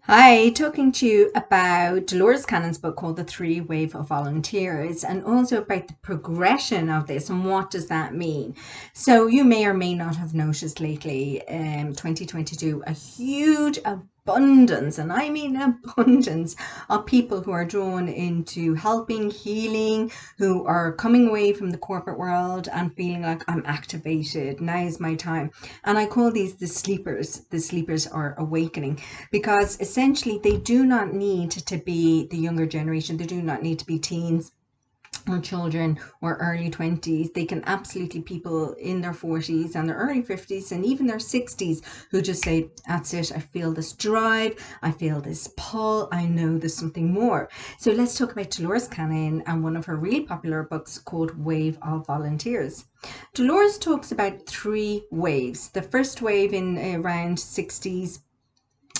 Hi, talking to you about Dolores Cannon's book called The Three Wave of Volunteers, and also about the progression of this and what does that mean. So you may or may not have noticed lately, 2022, a huge abundance, and I mean abundance, of people who are drawn into helping, healing, who are coming away from the corporate world and feeling like I'm activated, now's my time. And I call these the sleepers. The sleepers are awakening, because essentially they do not need to be the younger generation. They do not need to be teens or children or early 20s. They can absolutely people in their 40s and their early 50s and even their 60s who just say, that's it, I feel this drive, I feel this pull, I know there's something more. So let's talk about Dolores Cannon and one of her really popular books called Wave of Volunteers. Dolores talks about three waves. The first wave in around 60s,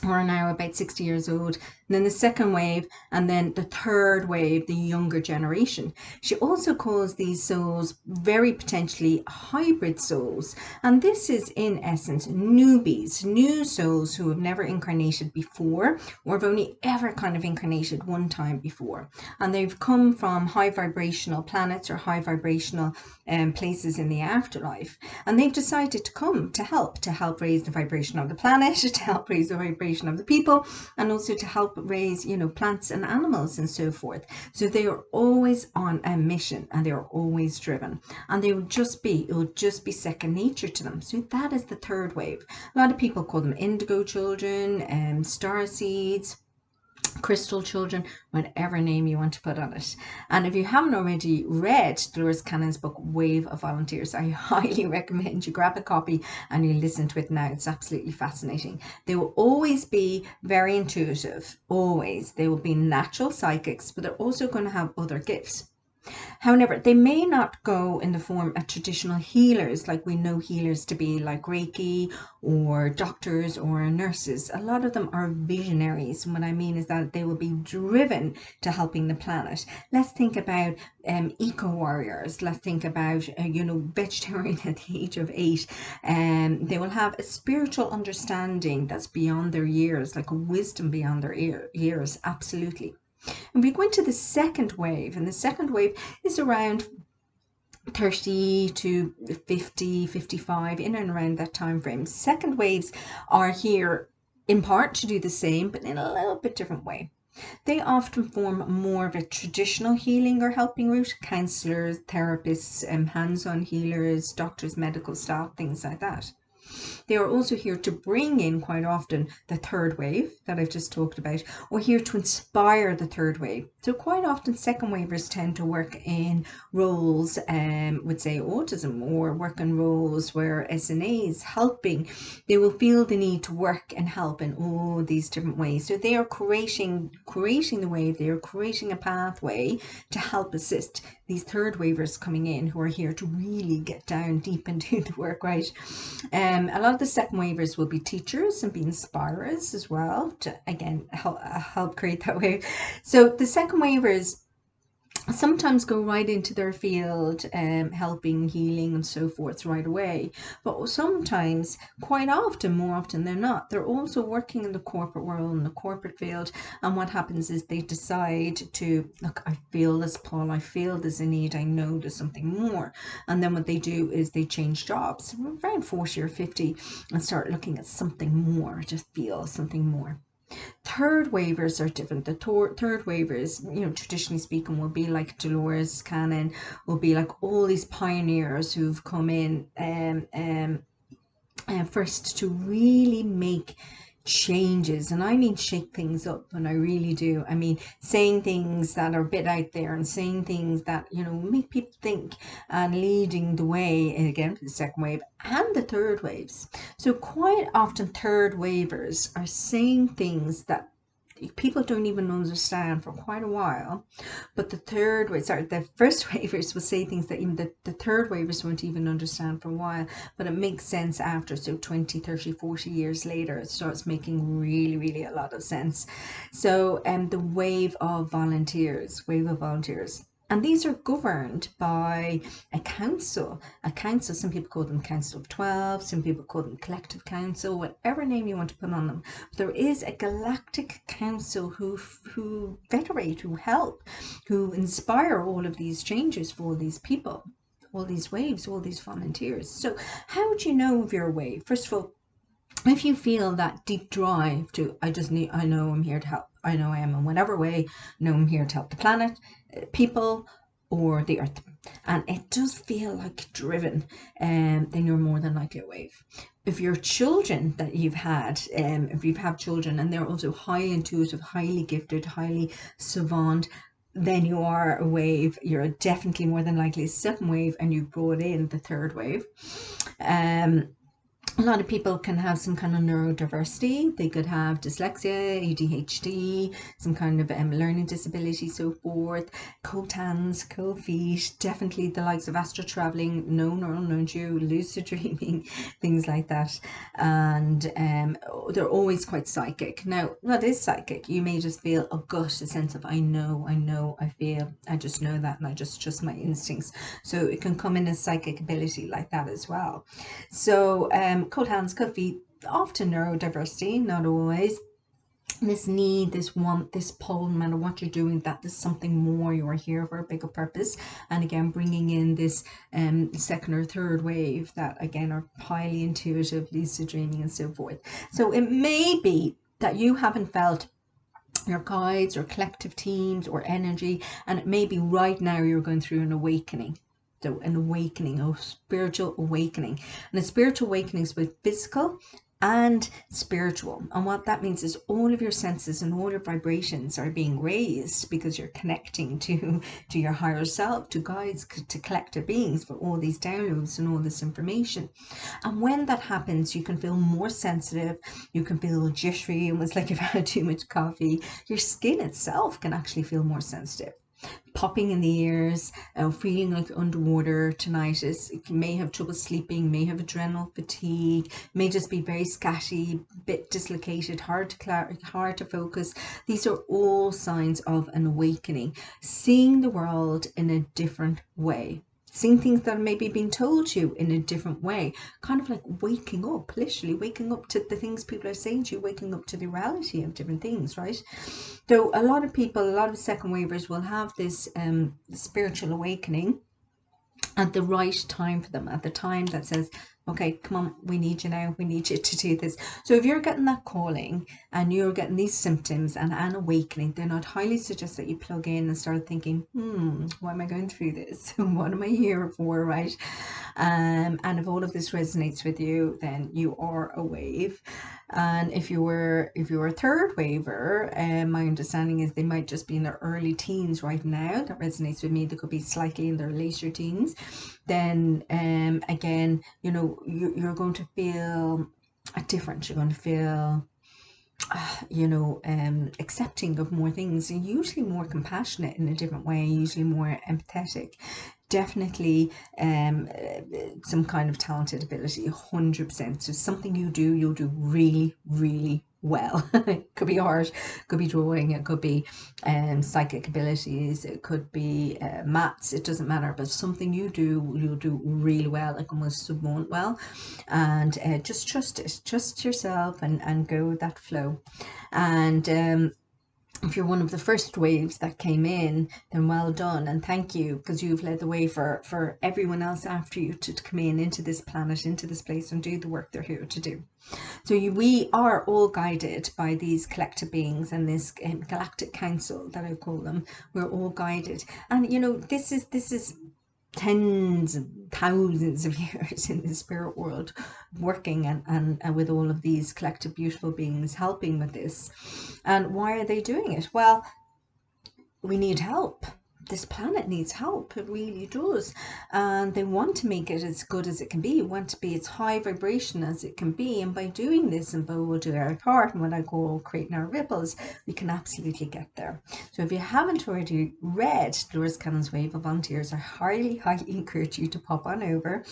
who are now about 60 years old, and then the second wave, and then the third wave, the younger generation. She also calls these souls very potentially hybrid souls, and this is in essence newbies, new souls who have never incarnated before, or have only ever kind of incarnated one time before, and they've come from high vibrational planets or high vibrational places in the afterlife, and they've decided to come to help raise the vibration of the planet, to help raise the vibration of the people, and also to help raise, plants and animals and so forth. So they are always on a mission, and they are always driven, and it will just be second nature to them. So that is the third wave. A lot of people call them indigo children, starseeds, crystal children, whatever name you want to put on it. And if you haven't already read Dolores Cannon's book Wave of Volunteers, I highly recommend you grab a copy and you listen to it now. It's absolutely fascinating. They will always be very intuitive, always. They will be natural psychics, but they're also going to have other gifts. However, they may not go in the form of traditional healers, like we know healers to be, like Reiki or doctors or nurses. A lot of them are visionaries. And what I mean is that they will be driven to helping the planet. Let's think about eco warriors. Let's think about, vegetarian at the age of 8. They will have a spiritual understanding that's beyond their years, like a wisdom beyond their years. Absolutely. And we go into the second wave, and the second wave is around 30 to 50, 55, in and around that time frame. Second waves are here in part to do the same, but in a little bit different way. They often form more of a traditional healing or helping route: counselors, therapists, hands-on healers, doctors, medical staff, things like that. They are also here to bring in, quite often, the third wave that I've just talked about, or here to inspire the third wave. So quite often second wavers tend to work in roles with, say, autism, or work in roles where SNA is helping. They will feel the need to work and help in all these different ways. So they are creating the wave, they are creating a pathway to help assist these third wavers coming in, who are here to really get down deep and do the work right. A lot of the second wavers will be teachers and be inspirers as well, to again help create that wave. So the second wavers sometimes go right into their field, helping, healing and so forth right away, but sometimes, quite often, more often than not, they're also working in the corporate world, in the corporate field, and what happens is they decide to, look, I feel this pull, I feel there's a need, I know there's something more, and then what they do is they change jobs around 40 or 50 and start looking at something more, just feel something more. Third wavers are different. The third wavers, traditionally speaking, will be like Dolores Cannon, will be like all these pioneers who've come in first to really make changes, and I mean shake things up, and I really do. I mean saying things that are a bit out there, and saying things that make people think, and leading the way again for the second wave and the third waves. So quite often third wavers are saying things that people don't even understand for quite a while, but the first wavers will say things that even the third wavers won't even understand for a while, but it makes sense after. So 20, 30, 40 years later, it starts making really, really a lot of sense. So the wave of volunteers. And these are governed by a council. Some people call them Council of 12, some people call them Collective Council, whatever name you want to put on them. There is a galactic council who federate, who help, who inspire all of these changes for all these people, all these waves, all these volunteers. So how do you know if you're a wave? First of all, if you feel that deep drive to, I know I'm here to help. I know I am in whatever way. I know I'm here to help the planet, people, or the earth. And it does feel like driven, then you're more than likely a wave. If your children that you've had, if you've had children and they're also highly intuitive, highly gifted, highly savant, then you are a wave. You're definitely more than likely a second wave, and you've brought in the third wave. A lot of people can have some kind of neurodiversity. They could have dyslexia, ADHD, some kind of learning disability, so forth. Cold hands, cold feet, definitely the likes of astral traveling, no neural no-dew, lucid dreaming, things like that. And they're always quite psychic. Now, what is psychic? You may just feel a gut, a sense of I know, I feel, I just know that, and I just trust my instincts. So it can come in as psychic ability like that as well. So cold hands, cold feet, often neurodiversity, not always. This need, this want, this pull, no matter what you're doing, that there's something more, you are here for a bigger purpose. And again, bringing in this second or third wave that again are highly intuitive, lucid dreaming and so forth. So it may be that you haven't felt your guides or collective teams or energy, and it may be right now you're going through an awakening. So an awakening, a spiritual awakening. And a spiritual awakening is both physical and spiritual. And what that means is all of your senses and all your vibrations are being raised because you're connecting to your higher self, to guides, to collective beings for all these downloads and all this information. And when that happens, you can feel more sensitive, you can feel jittery, almost like you've had too much coffee. Your skin itself can actually feel more sensitive. Popping in the ears, feeling like underwater, tinnitus. You may have trouble sleeping, may have adrenal fatigue, may just be very scatty, bit dislocated, hard to focus. These are all signs of an awakening, seeing the world in a different way. Seeing things that are maybe being told to you in a different way, kind of like waking up, literally waking up to the things people are saying to you, waking up to the reality of different things, right? So a lot of people, a lot of second wavers will have this spiritual awakening at the right time for them, at the time that says, okay, come on, we need you now, we need you to do this. So if you're getting that calling and you're getting these symptoms and an awakening, then I'd highly suggest that you plug in and start thinking, why am I going through this? What am I here for, right? And if all of this resonates with you, then you are a wave. And if you were a third waver, my understanding is they might just be in their early teens right now. That resonates with me. They could be slightly in their later teens. Then again, you know, you're going to feel different. You're going to feel accepting of more things, and usually more compassionate in a different way, usually more empathetic. Definitely some kind of talented ability, 100%. So something you'll do really, really well. It could be art, could be drawing, it could be psychic abilities, it could be maths, it doesn't matter, but something you'll do really well, like almost savant well. And just trust it, trust yourself, and go with that flow. And if you're one of the first waves that came in, then well done and thank you, because you've led the way for everyone else after you to come in into this planet, into this place, and do the work they're here to do. So we are all guided by these collective beings and this galactic council that I call them. We're all guided, and you know, this is tens and thousands of years in the spirit world working and with all of these collective beautiful beings helping with this. And why are they doing it? Well, we need help. This planet needs help, it really does, and they want to make it as good as it can be, want to be as high vibration as it can be, and by doing this, and we'll do our part and what I call creating our ripples, we can absolutely get there. So if you haven't already read Dolores Cannon's Wave of Volunteers, I highly encourage you to pop on over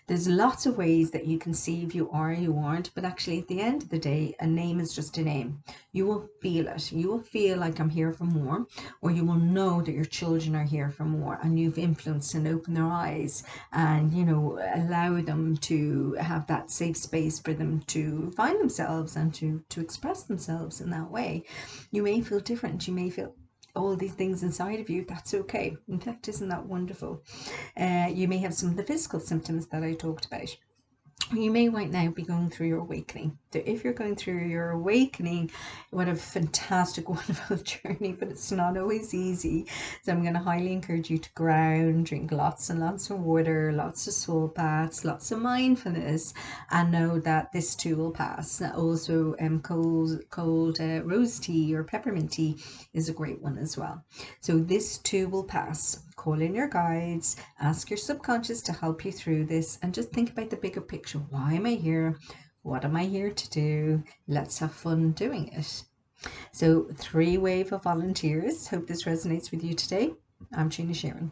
There's lots of ways that you can see if you are or you aren't, but actually at the end of the day, a name is just a name. You will feel it. You will feel like I'm here for more, or you will know that your children are here for more, and you've influenced and opened their eyes, and allow them to have that safe space for them to find themselves and to express themselves in that way. You may feel different. You may feel all these things inside of you. That's okay. In fact, isn't that wonderful? You may have some of the physical symptoms that I talked about. You may right now be going through your awakening. So if you're going through your awakening, what a fantastic, wonderful journey, but it's not always easy. So I'm going to highly encourage you to ground, drink lots and lots of water, lots of soul baths, lots of mindfulness, and know that this too will pass. Also, cold rose tea or peppermint tea is a great one as well. So this too will pass. Call in your guides, ask your subconscious to help you through this, and just think about the bigger picture. Why am I here? What am I here to do? Let's have fun doing it. So, 3 wave of volunteers. Hope this resonates with you today. I'm 𝘠𝘪𝘴𝘀𝘀.